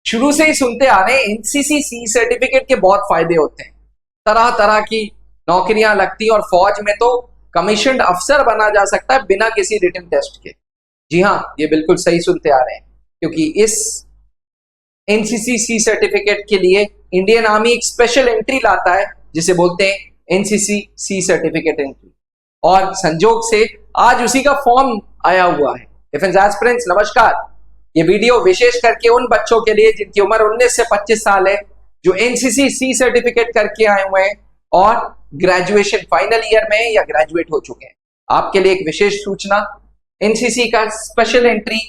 शुरू से ही सुनते आ रहे हैं एनसीसी सी सर्टिफिकेट के बहुत फायदे होते हैं। तरह तरह की नौकरियां लगती हैं और फौज में तो कमीशन्ड अफसर बना जा सकता है बिना किसी रिटन टेस्ट के। जी हाँ, ये बिल्कुल सही सुनते आ रहे हैं, क्योंकि इस एनसीसी सी सर्टिफिकेट के लिए इंडियन आर्मी एक स्पेशल एंट्री लाता है जिसे बोलते हैं एनसीसी सी सर्टिफिकेट एंट्री। और संजोग से आज उसी का फॉर्म आया हुआ है। डिफेंस एस्पिरेंट्स नमस्कार। ये वीडियो विशेष करके उन बच्चों के लिए जिनकी उम्र 19 से 25 साल है, जो एनसीसी सी सर्टिफिकेट करके आए हुए हैं और ग्रेजुएशन फाइनल ईयर में या ग्रेजुएट हो चुके हैं। आपके लिए एक विशेष सूचना, एनसीसी का special entry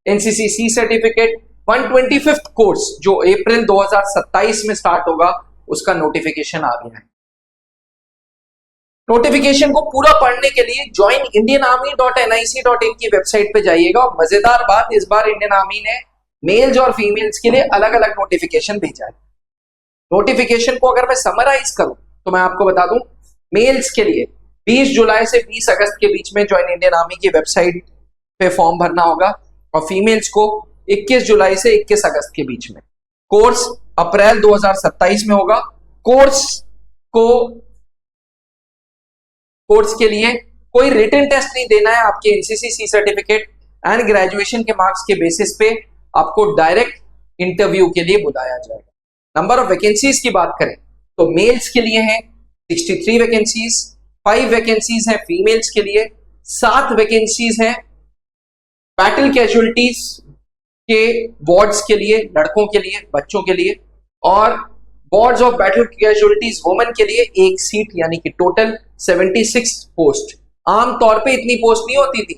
NCC C certificate 125th course जो अप्रैल 2027 में स्टार्ट होगा, उसका नोटिफिकेशन आ गया है। नोटिफिकेशन को पूरा पढ़ने के लिए joinindianarmy.nic.in की वेबसाइट पे जाइएगा। और मजेदार बात, इस बार इंडियन आर्मी ने मेल्स और फीमेल्स के लिए अलग अलग नोटिफिकेशन भेजा है। नोटिफिकेशन को अगर मैं समराइज करूं तो मैं आपको बता दूं, मेल्स के लिए 20 जुलाई से 20 अगस्त के बीच में ज्वाइन इंडियन आर्मी की वेबसाइट पे फॉर्म भरना होगा, और फीमेल्स को 21 जुलाई से 21 अगस्त के बीच में। कोर्स अप्रैल 2027 में होगा। कोर्स के लिए कोई रिटन टेस्ट नहीं देना है। आपके NCC C certificate and graduation के मार्क्स के बेसिस पे आपको डायरेक्ट इंटरव्यू के लिए बुलाया जाएगा। नंबर ऑफ वैकेंसीज की बात करें तो मेल्स के लिए हैं 63 वैकेंसीज, 5 वैकेंसीज हैं फीमेल्स के लिए, 7 वैकेंसीज हैं बैटल कैजुअलिटीज के वार्ड्स के लिए, लड़कों के लिए, बच्चों के लिए, और wards of battle casualties women के लिए 1 सीट, यानी कि टोटल 76 पोस्ट। आमतौर पे इतनी पोस्ट नहीं होती थी,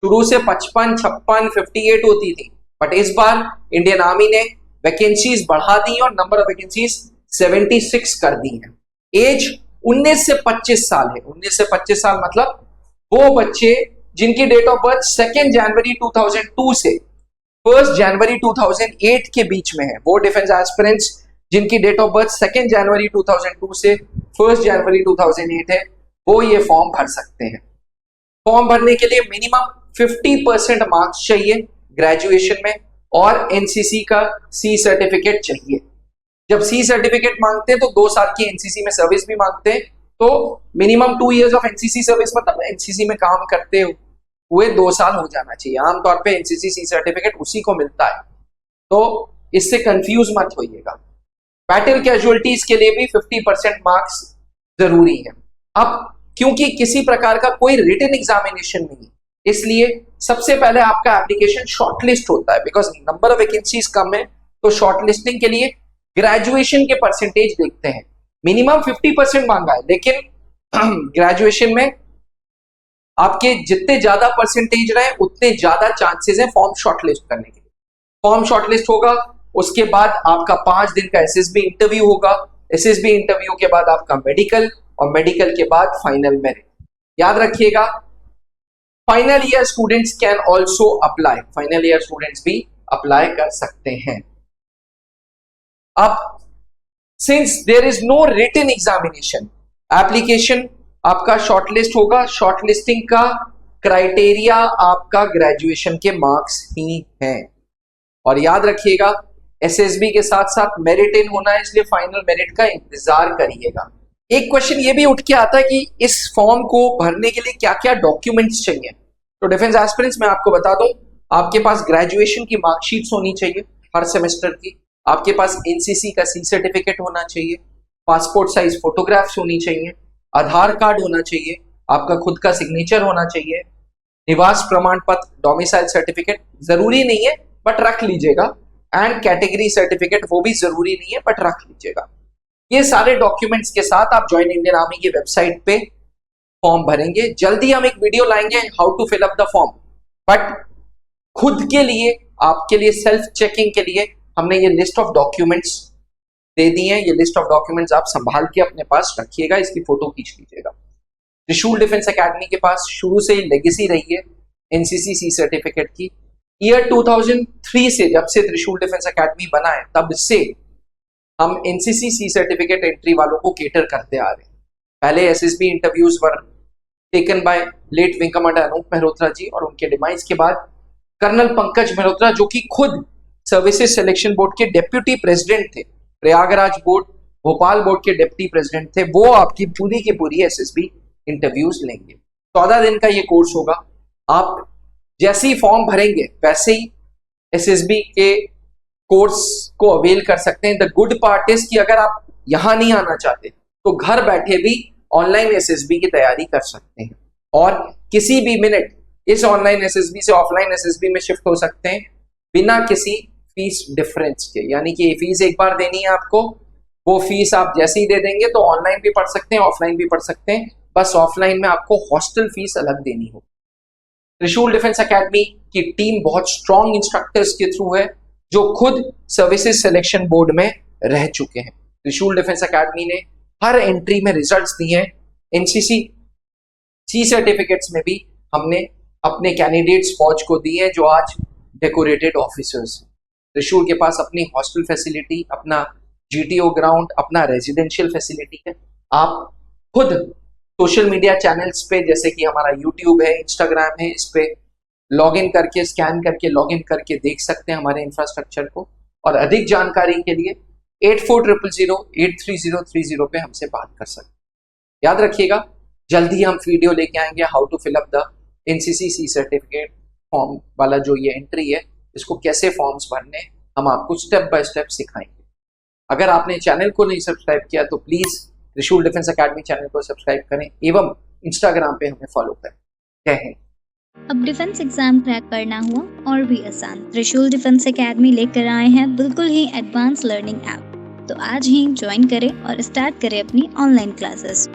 शुरू से 55, 56, 58 होती थी, बट इस बार इंडियन आर्मी ने वैकेंसीज बढ़ा दी और नंबर ऑफ वैकेंसीज 76 कर दी है। एज 19 से 25 साल है। 19 से 25 साल मतलब वो बच्चे जिनकी डेट ऑफ बर्थ 2 जनवरी 2002 से 1 जनवरी 2008 के बीच में है। वो डिफेंस एस्पिरेंट्स जिनकी डेट ऑफ बर्थ 2 जनवरी 2002 से 1 जनवरी 2008 है, वो ये फॉर्म भर सकते हैं। फॉर्म भरने के लिए मिनिमम 50% मार्क्स चाहिए ग्रेजुएशन में, और एनसीसी का सी सर्टिफिकेट चाहिए। जब सी सर्टिफिकेट मांगते हैं तो 2 साल की एनसीसी में सर्विस भी मांगते हैं, तो minimum 2 years of NCC service, मतलब एनसीसी में काम करते हुए 2 साल हो जाना चाहिए। आमतौर पे एनसीसी सी सर्टिफिकेट उसी को मिलता है, तो इससे कंफ्यूज मत होइएगा। बैटल कैजुअलिटीज के लिए भी 50% मार्क्स जरूरी है। अब क्योंकि किसी प्रकार का कोई रिटन एग्जामिनेशन नहीं है, इसलिए सबसे पहले आपका एप्लीकेशन शॉर्टलिस्ट होता है। बिकॉज नंबर ऑफ वैकेंसीज कम है, तो शॉर्टलिस्टिंग के लिए ग्रेजुएशन के परसेंटेज देखते हैं। मिनिमम 50% मांगा है, लेकिन ग्रेजुएशन में आपके जितने ज्यादा परसेंटेज रहे उतने ज्यादा चांसेस हैं फॉर्म शॉर्टलिस्ट करने के लिए। फॉर्म शॉर्टलिस्ट होगा, उसके बाद आपका 5 दिन का एसएसबी इंटरव्यू होगा। एसएसबी इंटरव्यू के बाद आपका मेडिकल, और मेडिकल के बाद फाइनल मेरिट। याद रखिएगा, final year students can also apply. Final year students भी अप्लाई कर सकते हैं। अब since there is no written examination, application आपका शॉर्टलिस्ट होगा। शॉर्टलिस्टिंग का क्राइटेरिया आपका ग्रेजुएशन के मार्क्स ही हैं। और याद रखिएगा, एसएसबी के साथ साथ मेरिट इन होना है, इसलिए फाइनल मेरिट का इंतजार करिएगा। एक क्वेश्चन ये भी उठ के आता है कि इस फॉर्म को भरने के लिए क्या क्या डॉक्यूमेंट्स चाहिए। तो डिफेंस एस्पिरेंट्स, मैं आपको बता दूं, आपके पास ग्रेजुएशन की मार्कशीट्स होनी चाहिए हर सेमेस्टर की, आपके पास एनसीसी का सी सर्टिफिकेट होना चाहिए, पासपोर्ट साइज फोटोग्राफ्स होनी चाहिए, आधार कार्ड होना चाहिए, आपका खुद का सिग्नेचर होना चाहिए, निवास प्रमाण पत्र, डोमिसाइल सर्टिफिकेट जरूरी नहीं है बट रख लीजिएगा, एंड कैटेगरी सर्टिफिकेट वो भी जरूरी नहीं है बट रख लीजिएगा। ये सारे डॉक्यूमेंट्स के साथ आप ज्वाइन इंडियन आर्मी की वेबसाइट पे फॉर्म भरेंगे। जल्दी हम एक वीडियो लाएंगे how to fill up the form, but खुद के लिए, आपके लिए सेल्फ चेकिंग के लिए हमने ये लिस्ट ऑफ डॉक्यूमेंट्स दे दी है। ये लिस्ट ऑफ डॉक्यूमेंट्स आप संभाल के अपने पास रखिएगा, इसकी फोटो खींच लीजिएगा। त्रिशूल डिफेंस एकेडमी के पास शुरू से ही लेगेसी रही है एनसीसी सी सर्टिफिकेट की। ईयर 2003 से, जब से त्रिशूल डिफेंस एकेडमी बना है, तब से हम एनसीसी सी सर्टिफिकेट एंट्री वालों को केटर करते आ रहे हैं। पहले SSB interviews were taken by late wing commander Anoop Mehrotra ji, और उनके डिमाइस के बाद कर्नल पंकज मेहरोत्रा, जो कि खुद सर्विसेज सिलेक्शन बोर्ड के डेप्यूटी प्रेसिडेंट थे, प्रयागराज बोर्ड, भोपाल बोर्ड के डेप्यूटी प्रेसिडेंट थे, वो आपकी पूरी की पूरी एसएसबी इंटरव्यूज लेंगे। 14 दिन का ये कोर्स होगा। आप जैसे ही फॉर्म भरेंगे वैसे ही एसएसबी के कोर्स को अवेल कर सकते हैं। द गुड पार्ट इज कि अगर आप यहां नहीं आना चाहते तो घर बैठे भी ऑनलाइन एसएसबी की तैयारी कर सकते हैं और किसी भी मिनट इस ऑनलाइन एसएसबी से ऑफलाइन एसएसबी में शिफ्ट हो सकते हैं बिना किसी फीस डिफरेंस के। यानी कि फीस एक बार देनी है आपको, वो फीस आप जैसे ही दे देंगे तो ऑनलाइन भी पढ़ सकते हैं, ऑफलाइन भी पढ़ सकते हैं। बस ऑफलाइन में आपको हॉस्टल फीस अलग देनी होगी। त्रिशूल डिफेंस एकेडमी की टीम बहुत स्ट्रॉन्ग इंस्ट्रक्टर्स के थ्रू है जो खुद सर्विसेज सिलेक्शन बोर्ड में रह चुके हैं। त्रिशूल डिफेंस एकेडमी ने हर एंट्री में रिजल्ट्स दिए हैं। एनसीसी सी सर्टिफिकेट्स में भी हमने अपने कैंडिडेट्स फौज को दिए हैं जो आज डेकोरेटेड ऑफिसर्स हैं। त्रिशूल के पास अपनी हॉस्टल फैसिलिटी, अपना जीटीओ ग्राउंड, अपना रेजिडेंशियल फैसिलिटी है। आप खुद सोशल मीडिया चैनल्स पे जैसे कि हमारा यूट्यूब है, इंस्टाग्राम है, इस पे लॉगिन करके स्कैन करके लॉगिन करके देख सकते हैं हमारे इंफ्रास्ट्रक्चर को। और अधिक जानकारी के लिए 8400083030 पे हमसे बात कर सकते हैं। याद रखिएगा, जल्दी हम वीडियो लेके आएंगे how to fill up the NCC C certificate form वाला जो ये एंट्री है, इसको कैसे फॉर्म्स भरने हम आपको स्टेप बाय स्टेप सिखाएंगे। अगर आपने चैनल को नहीं सब्सक्राइब किया तो प्लीज त्रिशूल डिफेंस एकेडमी चैनल को सब्सक्राइब करें एवं इंस्टाग्राम पे हमें फॉलो करें। जय हिंद। अब डिफेंस एग्जाम क्रैक करना हुआ और भी आसान, त्रिशूल डिफेंस एकेडमी लेकर आए हैं बिल्कुल ही एडवांस लर्निंग ऐप। तो आज ही ज्वाइन करें और स्टार्ट करें अपनी ऑनलाइन क्लासेस।